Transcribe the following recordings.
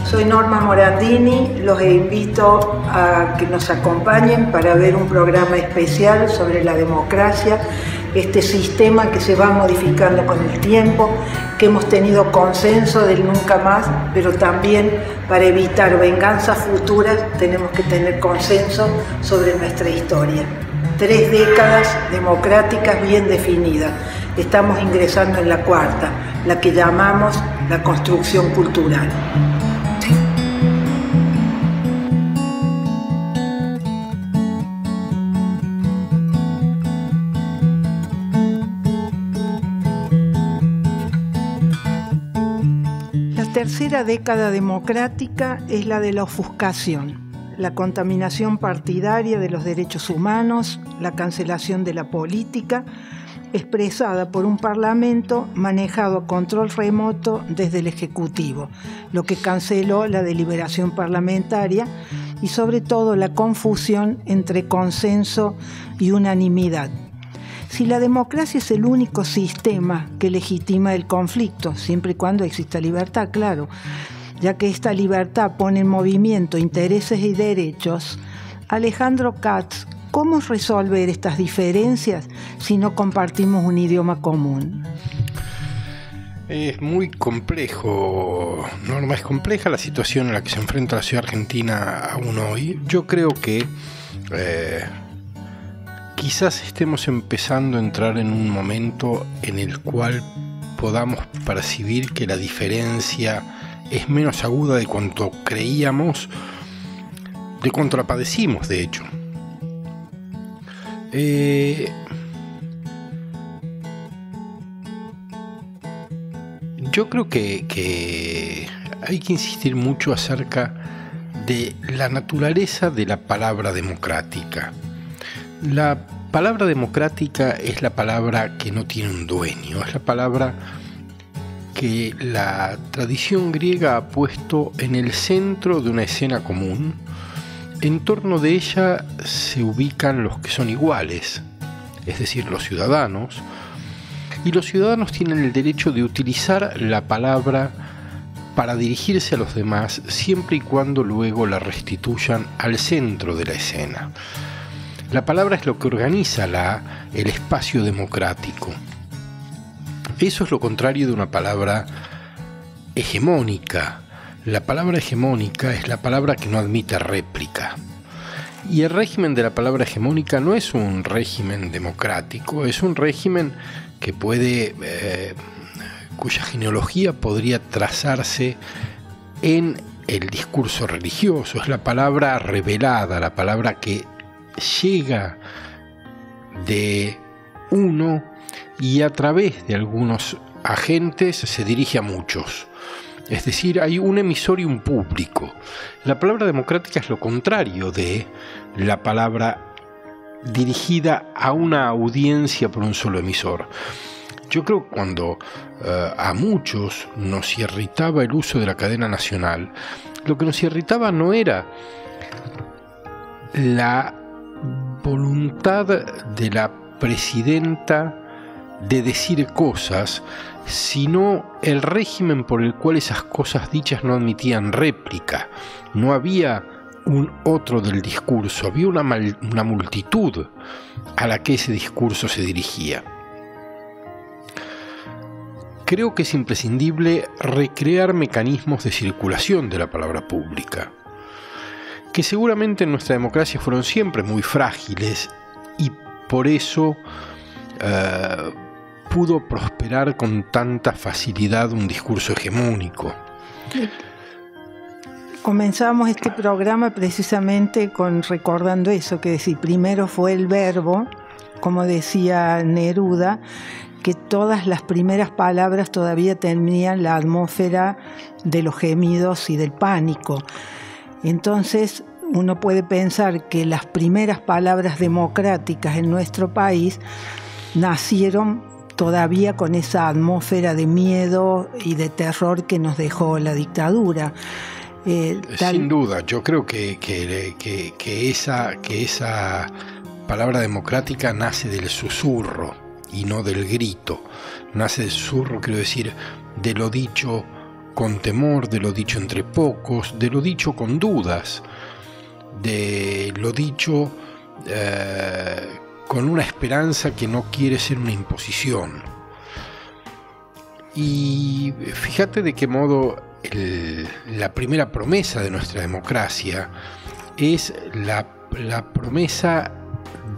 Soy Norma Morandini, los invito a que nos acompañen para ver un programa especial sobre la democracia, este sistema que se va modificando con el tiempo, que hemos tenido consenso del nunca más, pero también para evitar venganzas futuras tenemos que tener consenso sobre nuestra historia. 3 décadas democráticas bien definidas. Estamos ingresando en la 4ª, la que llamamos la construcción cultural. La tercera década democrática es la de la ofuscación, la contaminación partidaria de los derechos humanos, la cancelación de la política, expresada por un parlamento manejado a control remoto desde el Ejecutivo, lo que canceló la deliberación parlamentaria y sobre todo la confusión entre consenso y unanimidad. Si la democracia es el único sistema que legitima el conflicto, siempre y cuando exista libertad, claro, ya que esta libertad pone en movimiento intereses y derechos, Alejandro Katz, ¿cómo resolver estas diferencias si no compartimos un idioma común? Es muy complejo, Norma, es compleja la situación en la que se enfrenta la ciudad argentina aún hoy. Yo creo que quizás estemos empezando a entrar en un momento en el cual podamos percibir que la diferencia es menos aguda de cuanto creíamos, de cuanto la padecimos, de hecho. Yo creo que hay que insistir mucho acerca de la naturaleza de la palabra democrática. La palabra democrática es la palabra que no tiene un dueño, es la palabra que la tradición griega ha puesto en el centro de una escena común. En torno de ella se ubican los que son iguales, es decir, los ciudadanos, y los ciudadanos tienen el derecho de utilizar la palabra para dirigirse a los demás siempre y cuando luego la restituyan al centro de la escena. La palabra es lo que organiza el espacio democrático. Eso es lo contrario de una palabra hegemónica. La palabra hegemónica es la palabra que no admite réplica. Y el régimen de la palabra hegemónica no es un régimen democrático, es un régimen que cuya genealogía podría trazarse en el discurso religioso. Es la palabra revelada, la palabra que llega de uno y a través de algunos agentes se dirige a muchos. Es decir, hay un emisor y un público. La palabra democrática es lo contrario de la palabra dirigida a una audiencia por un solo emisor. Yo creo que cuando a muchos nos irritaba el uso de la cadena nacional, lo que nos irritaba no era la voluntad de la presidenta de decir cosas, sino el régimen por el cual esas cosas dichas no admitían réplica. No había un otro del discurso, había una multitud a la que ese discurso se dirigía. Creo que es imprescindible recrear mecanismos de circulación de la palabra pública, que seguramente en nuestra democracia fueron siempre muy frágiles y por eso pudo prosperar con tanta facilidad un discurso hegemónico. Comenzamos este programa precisamente recordando eso, que decir, primero fue el verbo, como decía Neruda, que todas las primeras palabras todavía tenían la atmósfera de los gemidos y del pánico. Entonces uno puede pensar que las primeras palabras democráticas en nuestro país nacieron todavía con esa atmósfera de miedo y de terror que nos dejó la dictadura. Sin duda, yo creo que esa palabra democrática nace del susurro y no del grito. Nace del susurro, quiero decir, de lo dicho con temor, de lo dicho entre pocos, de lo dicho con dudas, de lo dicho con una esperanza que no quiere ser una imposición. Y fíjate de qué modo la primera promesa de nuestra democracia es la promesa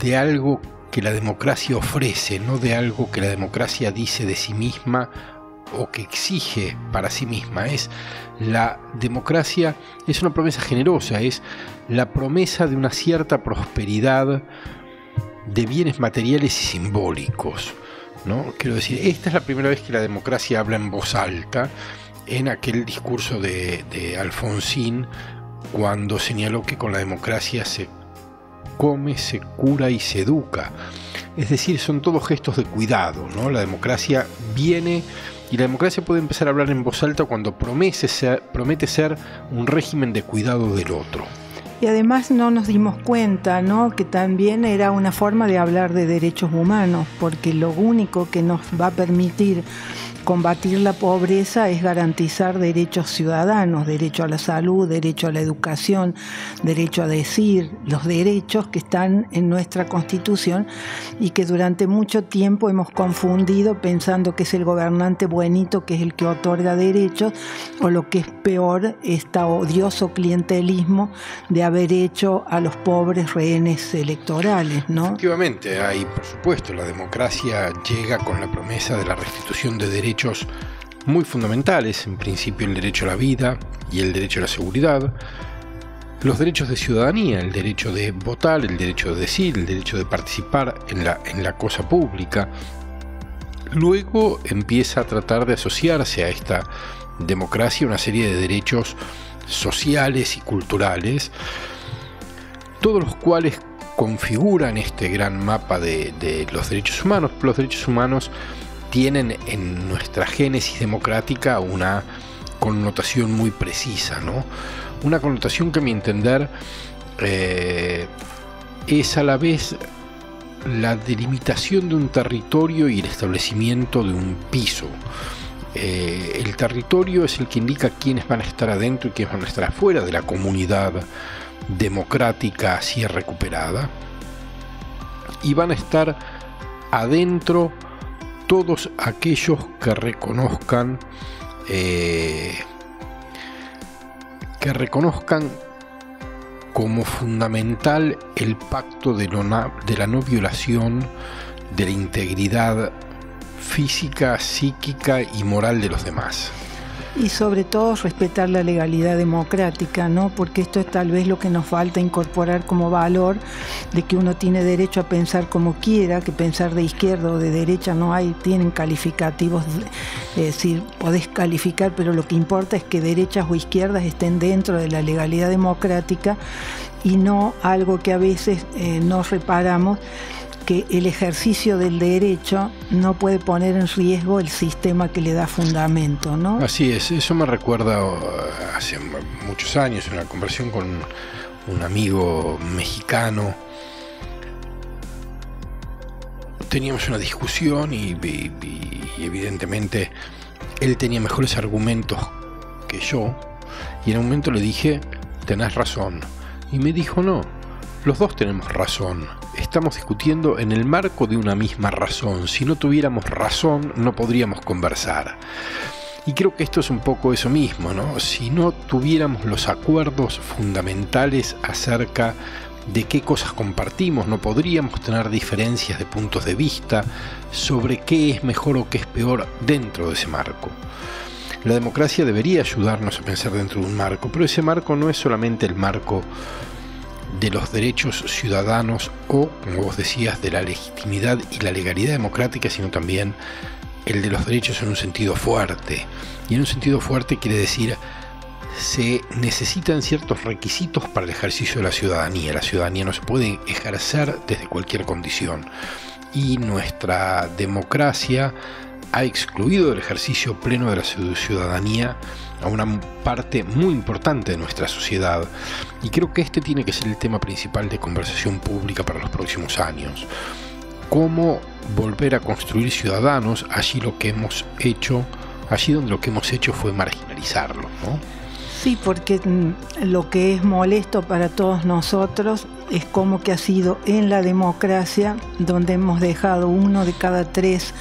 de algo que la democracia ofrece, no de algo que la democracia dice de sí misma o que exige para sí misma. La democracia es una promesa generosa, es la promesa de una cierta prosperidad de bienes materiales y simbólicos, ¿no? Quiero decir, esta es la primera vez que la democracia habla en voz alta en aquel discurso de Alfonsín, cuando señaló que con la democracia se come, se cura y se educa. Es decir, son todos gestos de cuidado, ¿no? La democracia viene, y la democracia puede empezar a hablar en voz alta cuando promete ser un régimen de cuidado del otro. Y además no nos dimos cuenta, ¿no?, que también era una forma de hablar de derechos humanos, porque lo único que nos va a permitir combatir la pobreza es garantizar derechos ciudadanos, derecho a la salud, derecho a la educación, derecho a decir, los derechos que están en nuestra Constitución y que durante mucho tiempo hemos confundido pensando que es el gobernante buenito que es el que otorga derechos, o lo que es peor, este odioso clientelismo de haber hecho a los pobres rehenes electorales, ¿no? Efectivamente, hay, por supuesto, la democracia llega con la promesa de la restitución de derechos muy fundamentales, en principio el derecho a la vida y el derecho a la seguridad, los derechos de ciudadanía, el derecho de votar, el derecho de decir, el derecho de participar en la cosa pública. Luego empieza a tratar de asociarse a esta democracia una serie de derechos sociales y culturales, todos los cuales configuran este gran mapa de los derechos humanos. Los derechos humanos tienen en nuestra génesis democrática una connotación muy precisa, ¿no? Una connotación que, a mi entender, es a la vez la delimitación de un territorio y el establecimiento de un piso. El territorio es el que indica quiénes van a estar adentro y quiénes van a estar afuera de la comunidad democrática así recuperada, y van a estar adentro todos aquellos que reconozcan como fundamental el pacto de la no violación de la integridad física, psíquica y moral de los demás. Y sobre todo respetar la legalidad democrática, ¿no? Porque esto es tal vez lo que nos falta incorporar como valor, de que uno tiene derecho a pensar como quiera, que pensar de izquierda o de derecha tienen calificativos, es decir, podés calificar, pero lo que importa es que derechas o izquierdas estén dentro de la legalidad democrática, y no algo que a veces no reparamos, que el ejercicio del derecho no puede poner en riesgo el sistema que le da fundamento, ¿no? Así es, eso me recuerda hace muchos años, en una conversación con un amigo mexicano. Teníamos una discusión y evidentemente él tenía mejores argumentos que yo, y en un momento le dije, tenés razón, y me dijo, no, los dos tenemos razón. Estamos discutiendo en el marco de una misma razón. Si no tuviéramos razón, no podríamos conversar. Y creo que esto es un poco eso mismo, ¿no? Si no tuviéramos los acuerdos fundamentales acerca de qué cosas compartimos, no podríamos tener diferencias de puntos de vista sobre qué es mejor o qué es peor dentro de ese marco. La democracia debería ayudarnos a pensar dentro de un marco, pero ese marco no es solamente el marco de los derechos ciudadanos o, como vos decías, de la legitimidad y la legalidad democrática, sino también el de los derechos en un sentido fuerte. Y en un sentido fuerte quiere decir, se necesitan ciertos requisitos para el ejercicio de la ciudadanía. La ciudadanía no se puede ejercer desde cualquier condición. Y nuestra democracia ha excluido del ejercicio pleno de la ciudadanía a una parte muy importante de nuestra sociedad, y creo que este tiene que ser el tema principal de conversación pública para los próximos años. cómo volver a construir ciudadanos allí donde lo que hemos hecho fue marginalizarlos, ¿no? Sí, porque lo que es molesto para todos nosotros es como que ha sido en la democracia donde hemos dejado 1 de cada 3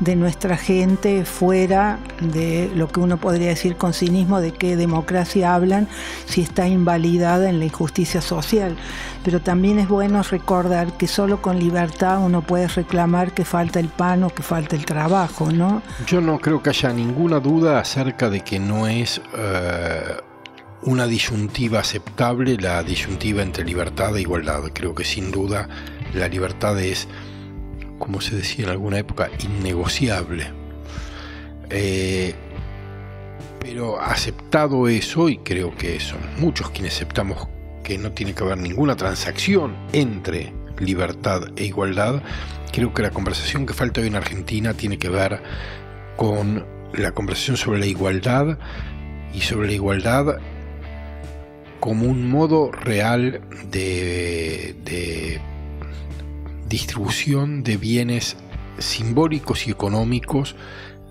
de nuestra gente fuera de lo que uno podría decir con cinismo de qué democracia hablan si está invalidada en la injusticia social. Pero también es bueno recordar que solo con libertad uno puede reclamar que falta el pan o que falta el trabajo, ¿no? Yo no creo que haya ninguna duda acerca de que no es una disyuntiva aceptable la disyuntiva entre libertad e igualdad. Creo que sin duda la libertad es, como se decía en alguna época, innegociable. Pero aceptado eso, y creo que son muchos quienes aceptamos que no tiene que haber ninguna transacción entre libertad e igualdad, creo que la conversación que falta hoy en Argentina tiene que ver con la conversación sobre la igualdad, y sobre la igualdad como un modo real de distribución de bienes simbólicos y económicos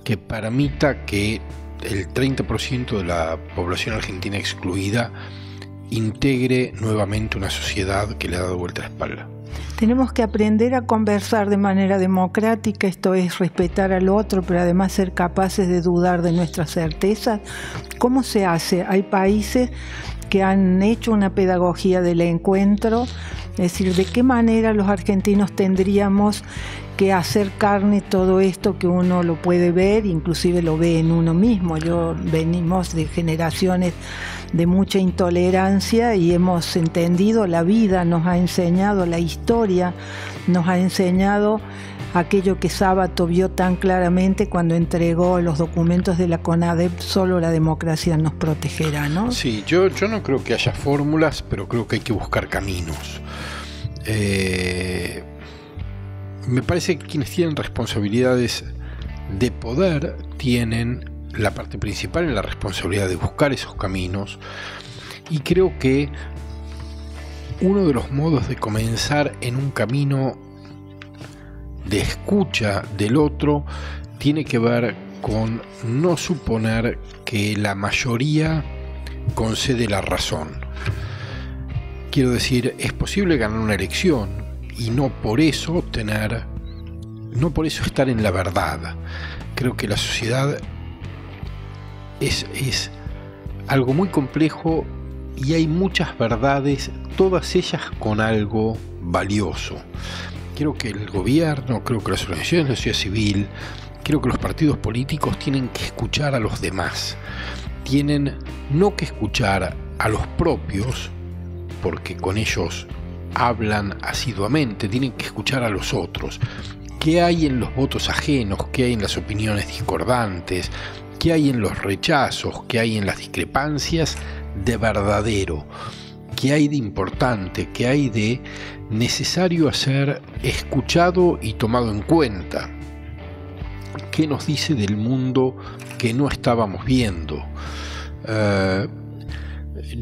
que permita que el 30% de la población argentina excluida integre nuevamente una sociedad que le ha dado vuelta a la espalda. Tenemos que aprender a conversar de manera democrática, esto es respetar al otro, pero además ser capaces de dudar de nuestras certezas. ¿Cómo se hace? Hay países que han hecho una pedagogía del encuentro, es decir, de qué manera los argentinos tendríamos que hacer carne todo esto que uno lo puede ver, inclusive lo ve en uno mismo. Venimos de generaciones de mucha intolerancia y hemos entendido, la vida nos ha enseñado, la historia nos ha enseñado aquello que Sábato vio tan claramente cuando entregó los documentos de la CONADEP: solo la democracia nos protegerá, ¿no? Sí, yo no creo que haya fórmulas, pero creo que hay que buscar caminos. Me parece que quienes tienen responsabilidades de poder tienen la parte principal en la responsabilidad de buscar esos caminos, y creo que uno de los modos de comenzar en un camino de escucha del otro tiene que ver con no suponer que la mayoría concede la razón. Quiero decir, es posible ganar una elección y no por eso estar en la verdad. Creo que la sociedad es algo muy complejo y hay muchas verdades, todas ellas con algo valioso. Creo que el gobierno, creo que las organizaciones de la sociedad civil, creo que los partidos políticos tienen que escuchar a los demás. Tienen no que escuchar a los propios, porque con ellos hablan asiduamente, tienen que escuchar a los otros. ¿Qué hay en los votos ajenos? ¿Qué hay en las opiniones discordantes? ¿Qué hay en los rechazos? ¿Qué hay en las discrepancias de verdadero? ¿Qué hay de importante? ¿Qué hay de necesario a ser escuchado y tomado en cuenta? ¿Qué nos dice del mundo que no estábamos viendo?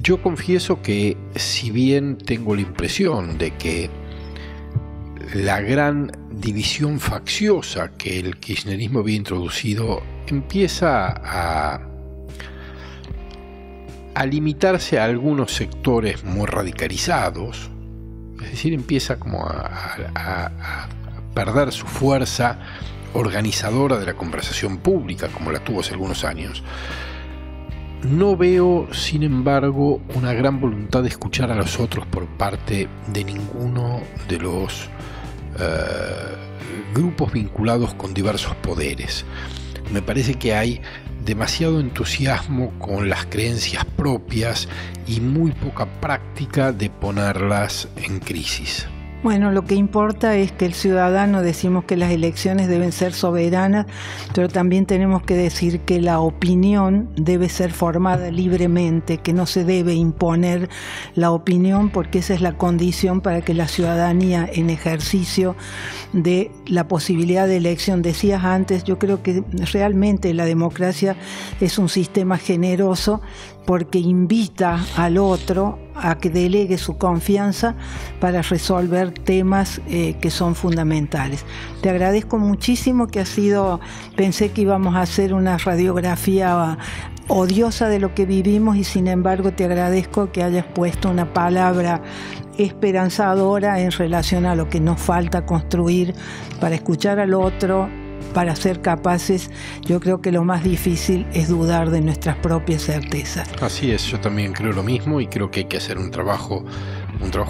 Yo confieso que, si bien tengo la impresión de que la gran división facciosa que el kirchnerismo había introducido empieza a limitarse a algunos sectores muy radicalizados, es decir, empieza como a perder su fuerza organizadora de la conversación pública como la tuvo hace algunos años, no veo, sin embargo, una gran voluntad de escuchar a los otros por parte de ninguno de los grupos vinculados con diversos poderes. Me parece que hay demasiado entusiasmo con las creencias propias y muy poca práctica de ponerlas en crisis. Bueno, lo que importa es que el ciudadano, decimos que las elecciones deben ser soberanas, pero también tenemos que decir que la opinión debe ser formada libremente, que no se debe imponer la opinión, porque esa es la condición para que la ciudadanía, en ejercicio de la posibilidad de elección, decías antes, yo creo que realmente la democracia es un sistema generoso porque invita al otro a que delegue su confianza para resolver temas que son fundamentales. Te agradezco muchísimo, pensé que íbamos a hacer una radiografía odiosa de lo que vivimos y sin embargo te agradezco que hayas puesto una palabra esperanzadora en relación a lo que nos falta construir para escuchar al otro, para ser capaces. Yo creo que lo más difícil es dudar de nuestras propias certezas. Así es, yo también creo lo mismo y creo que hay que hacer un trabajo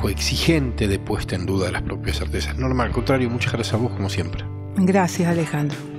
exigente de puesta en duda de las propias certezas. Norma, al contrario, muchas gracias a vos como siempre. Gracias, Alejandro.